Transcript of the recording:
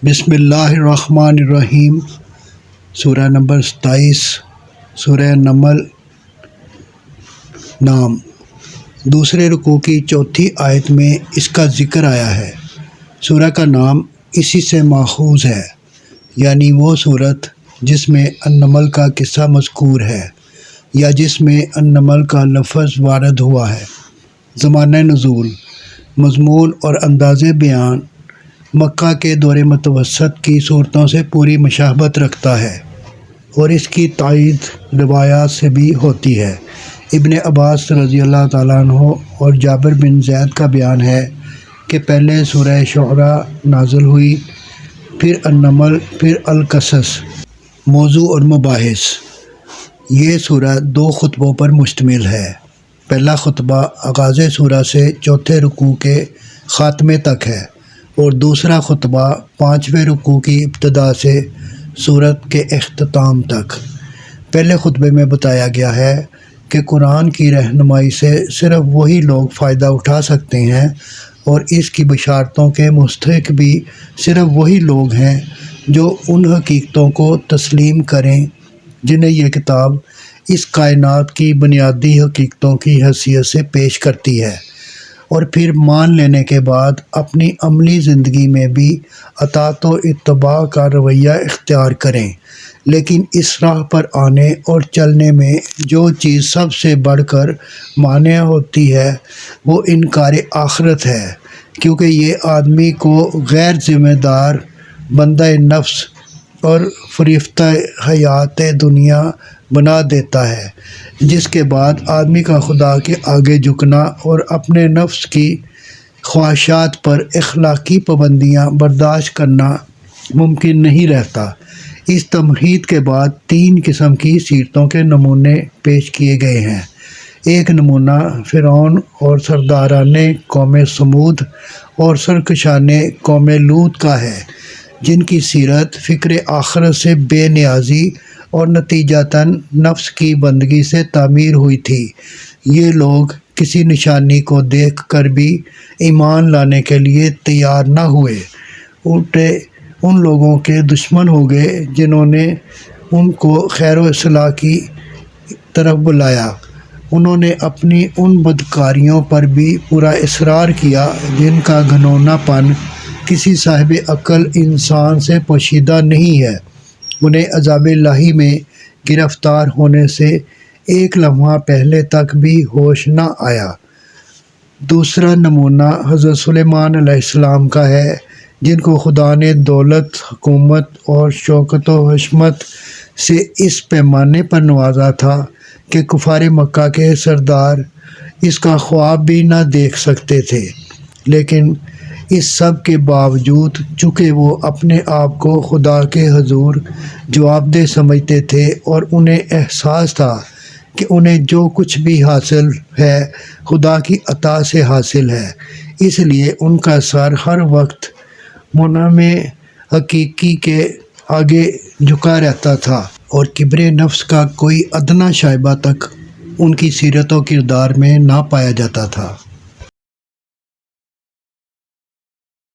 بسم اللہ الرحمن الرحیم۔ سورہ نمبر 27 سورہ نمل نام۔ دوسرے رکوع کی چوتھی آیت میں اس کا ذکر آیا ہے۔ سورہ کا نام اسی سے ماخوذ ہے، یعنی وہ سورت جس میں النمل کا قصہ مذکور ہے یا جس میں النمل کا لفظ وارد ہوا ہے۔ زمانہ نزول، مضمون اور انداز بیان مکہ کے دور متوسط کی صورتوں سے پوری مشابہت رکھتا ہے، اور اس کی تائید روایات سے بھی ہوتی ہے۔ ابن عباس رضی اللہ تعالیٰ عنہ اور جابر بن زید کا بیان ہے کہ پہلے سورہ شعراء نازل ہوئی، پھر النمل، پھر القصص۔ موضوع اور مباحث۔ یہ سورہ 2 خطبوں پر مشتمل ہے۔ پہلا خطبہ آغاز سورہ سے چوتھے رکوع کے خاتمے تک ہے، اور دوسرا خطبہ 5ویں رکوع کی ابتدا سے سورت کے اختتام تک۔ پہلے خطبے میں بتایا گیا ہے کہ قرآن کی رہنمائی سے صرف وہی لوگ فائدہ اٹھا سکتے ہیں، اور اس کی بشارتوں کے مستحق بھی صرف وہی لوگ ہیں جو ان حقیقتوں کو تسلیم کریں جنہیں یہ کتاب اس کائنات کی بنیادی حقیقتوں کی حیثیت سے پیش کرتی ہے، اور پھر مان لینے کے بعد اپنی عملی زندگی میں بھی اطاعت و اتباع کا رویہ اختیار کریں۔ لیکن اس راہ پر آنے اور چلنے میں جو چیز سب سے بڑھ کر مانع ہوتی ہے وہ انکار آخرت ہے، کیونکہ یہ آدمی کو غیر ذمہ دار، بندہ نفس اور فریفتہ حیات دنیا بنا دیتا ہے، جس کے بعد آدمی کا خدا کے آگے جھکنا اور اپنے نفس کی خواہشات پر اخلاقی پابندیاں برداشت کرنا ممکن نہیں رہتا۔ اس تمہید کے بعد 3 قسم کی سیرتوں کے نمونے پیش کیے گئے ہیں۔ ایک نمونہ فرعون اور سرداران قوم سمود اور سرکشان قوم لوط کا ہے، جن کی سیرت فکر آخرت سے بے نیازی اور نتیجتاً نفس کی بندگی سے تعمیر ہوئی تھی۔ یہ لوگ کسی نشانی کو دیکھ کر بھی ایمان لانے کے لیے تیار نہ ہوئے، الٹے ان لوگوں کے دشمن ہو گئے جنہوں نے ان کو خیر و اصلاح کی طرف بلایا۔ انہوں نے اپنی ان بدکاریوں پر بھی پورا اصرار کیا جن کا گھنونا پن کسی صاحب عقل انسان سے پوشیدہ نہیں ہے۔ انہیں عذاب الہی میں گرفتار ہونے سے ایک لمحہ پہلے تک بھی ہوش نہ آیا۔ دوسرا نمونہ حضرت سلیمان علیہ السلام کا ہے، جن کو خدا نے دولت، حکومت اور شوکت و حشمت سے اس پیمانے پر نوازا تھا کہ کفار مکہ کے سردار اس کا خواب بھی نہ دیکھ سکتے تھے۔ لیکن اس سب کے باوجود چونکہ وہ اپنے آپ کو خدا کے حضور جواب دہ سمجھتے تھے اور انہیں احساس تھا کہ انہیں جو کچھ بھی حاصل ہے خدا کی عطا سے حاصل ہے، اس لیے ان کا سر ہر وقت منعم حقیقی کے آگے جھکا رہتا تھا، اور کبر نفس کا کوئی ادنیٰ شائبہ تک ان کی سیرت و کردار میں نہ پایا جاتا تھا۔